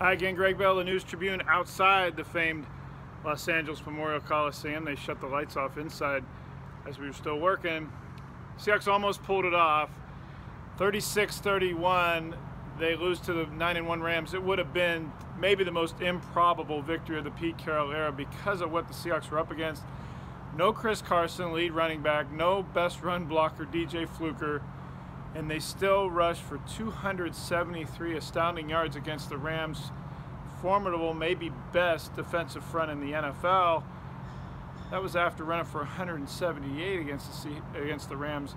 Hi again, Gregg, the News Tribune outside the famed Los Angeles Memorial Coliseum. They shut the lights off inside as we were still working. Seahawks almost pulled it off. 36-31, they lose to the 9-1 Rams. It would have been maybe the most improbable victory of the Pete Carroll era because of what the Seahawks were up against. No Chris Carson, lead running back, no best run blocker, DJ Fluker, and they still rushed for 273 astounding yards against the Rams' formidable, maybe best defensive front in the NFL. That was after running for 178 against the Rams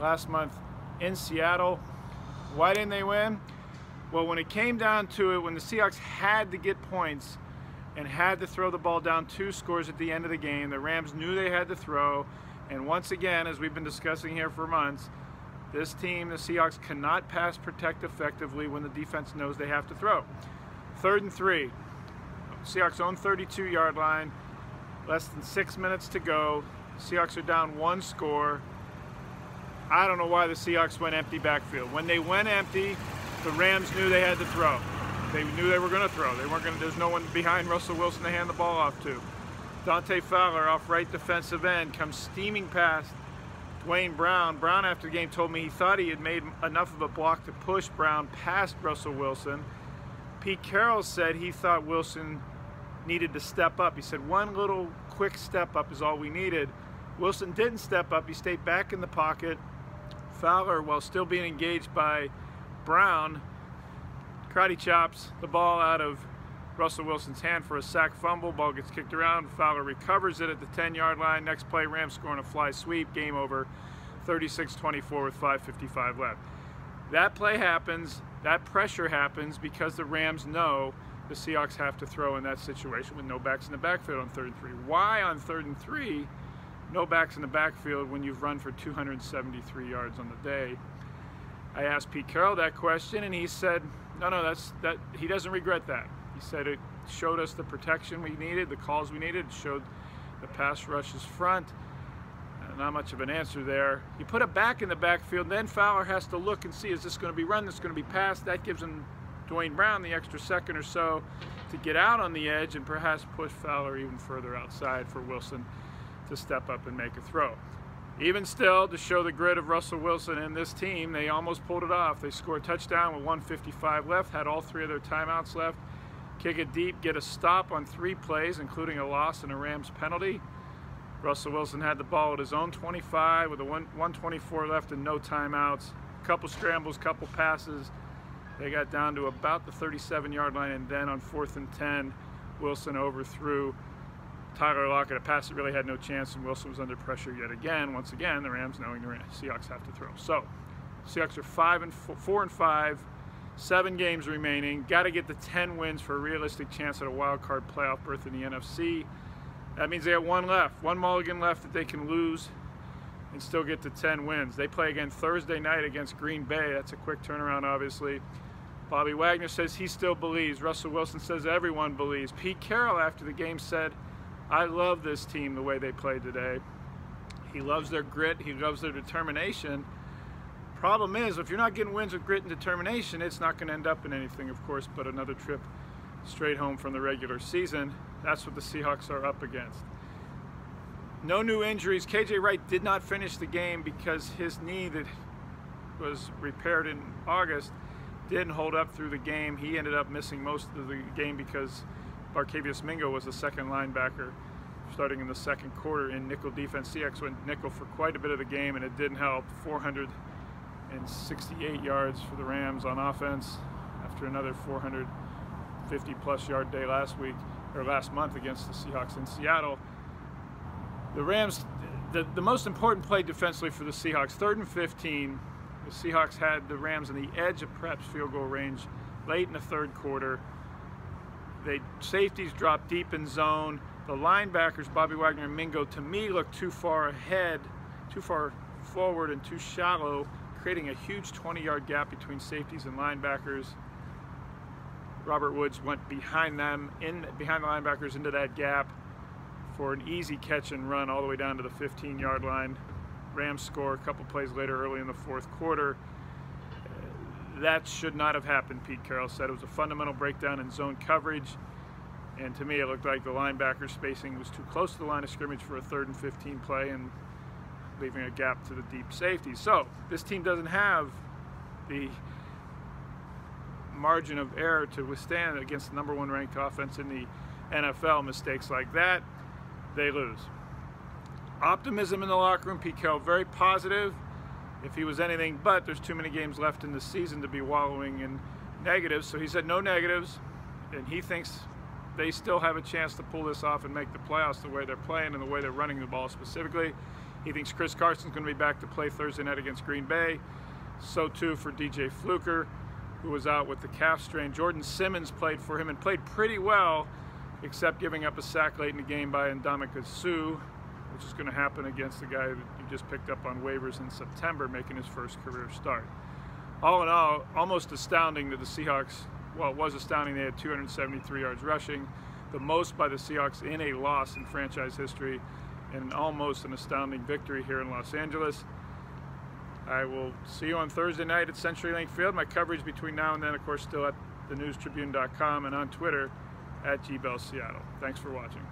last month in Seattle. Why didn't they win? Well, when it came down to it, when the Seahawks had to get points and had to throw the ball down 2 scores at the end of the game, the Rams knew they had to throw. And once again, as we've been discussing here for months, this team, the Seahawks, cannot pass protect effectively when the defense knows they have to throw. 3rd and 3. Seahawks own 32-yard line. Less than 6 minutes to go. Seahawks are down 1 score. I don't know why the Seahawks went empty backfield. When they went empty, the Rams knew they had to throw. They knew they were going to throw. They weren't going to. There's no one behind Russell Wilson to hand the ball off to. Dante Fowler off right defensive end comes steaming past Dwayne Brown. Brown after the game told me he thought he had made enough of a block to push Brown past Russell Wilson. Pete Carroll said he thought Wilson needed to step up. He said one little quick step up is all we needed. Wilson didn't step up. He stayed back in the pocket. Fowler, while still being engaged by Brown, karate chops the ball out of Russell Wilson's hand for a sack fumble. Ball gets kicked around. Fowler recovers it at the 10-yard line. Next play, Rams scoring a fly sweep. Game over, 36-24 with 5:55 left. That play happens. That pressure happens because the Rams know the Seahawks have to throw in that situation with no backs in the backfield on 3rd and 3. Why on 3rd and 3, no backs in the backfield when you've run for 273 yards on the day? I asked Pete Carroll that question, and he said, no, he doesn't regret that. He said it showed us the protection we needed, the calls we needed. It showed the pass rush's front. Not much of an answer there. You put it back in the backfield, then Fowler has to look and see, is this going to be run, this is going to be passed? That gives him Dwayne Brown the extra second or so to get out on the edge and perhaps push Fowler even further outside for Wilson to step up and make a throw. Even still, to show the grit of Russell Wilson and this team, they almost pulled it off. They scored a touchdown with 1:55 left, had all 3 of their timeouts left, kick it deep, get a stop on 3 plays, including a loss and a Rams penalty. Russell Wilson had the ball at his own 25 with a 1:24 left and no timeouts. A couple scrambles, couple passes. They got down to about the 37-yard line, and then on 4th and 10, Wilson overthrew Tyler Lockett. A pass that really had no chance, and Wilson was under pressure yet again. Once again, the Rams knowing the Seahawks have to throw. So, Seahawks are 4 and 5, 7 games remaining. Got to get the 10 wins for a realistic chance at a wild card playoff berth in the NFC. That means they have 1 left, 1 mulligan left that they can lose and still get to 10 wins. They play again Thursday night against Green Bay. That's a quick turnaround, obviously. Bobby Wagner says he still believes. Russell Wilson says everyone believes. Pete Carroll, after the game, said, I love this team the way they played today. He loves their grit. He loves their determination. Problem is, if you're not getting wins with grit and determination, it's not going to end up in anything, of course, but another trip straight home from the regular season. That's what the Seahawks are up against. No new injuries. KJ Wright did not finish the game because his knee that was repaired in August didn't hold up through the game. He ended up missing most of the game because Barkevious Mingo was the second linebacker starting in the 2nd quarter in nickel defense. Seahawks went nickel for quite a bit of the game, and it didn't help. 468 yards for the Rams on offense after another 450-plus yard day last month against the Seahawks in Seattle. The Rams, the most important play defensively for the Seahawks, 3rd and 15. The Seahawks had the Rams on the edge of perhaps field goal range late in the 3rd quarter. Safeties dropped deep in zone. The linebackers, Bobby Wagner and Mingo, to me looked too far ahead, too far forward and too shallow, creating a huge 20-yard gap between safeties and linebackers. Robert Woods went behind them, behind the linebackers into that gap for an easy catch and run all the way down to the 15-yard line. Rams score a couple plays later early in the 4th quarter. That should not have happened, Pete Carroll said. It was a fundamental breakdown in zone coverage. And to me, it looked like the linebacker spacing was too close to the line of scrimmage for a 3rd and 15 play and leaving a gap to the deep safety. So this team doesn't have the margin of error to withstand against the #1 ranked offense in the NFL. Mistakes like that, they lose. Optimism in the locker room. Pete Carroll very positive. If he was anything but, there's too many games left in the season to be wallowing in negatives. So he said no negatives, and he thinks they still have a chance to pull this off and make the playoffs the way they're playing and the way they're running the ball specifically. He thinks Chris Carson's going to be back to play Thursday night against Green Bay. So too for DJ Fluker, who was out with the calf strain. Jordan Simmons played for him and played pretty well, except giving up a sack late in the game by Ndamukong Suh, which is going to happen against the guy that you just picked up on waivers in September, making his first career start. All in all, almost astounding that the Seahawks, well, it was astounding. They had 273 yards rushing, the most by the Seahawks in a loss in franchise history, and almost an astounding victory here in Los Angeles. I will see you on Thursday night at CenturyLink Field. My coverage between now and then, of course, still at thenewstribune.com and on Twitter at GBellSeattle. Thanks for watching.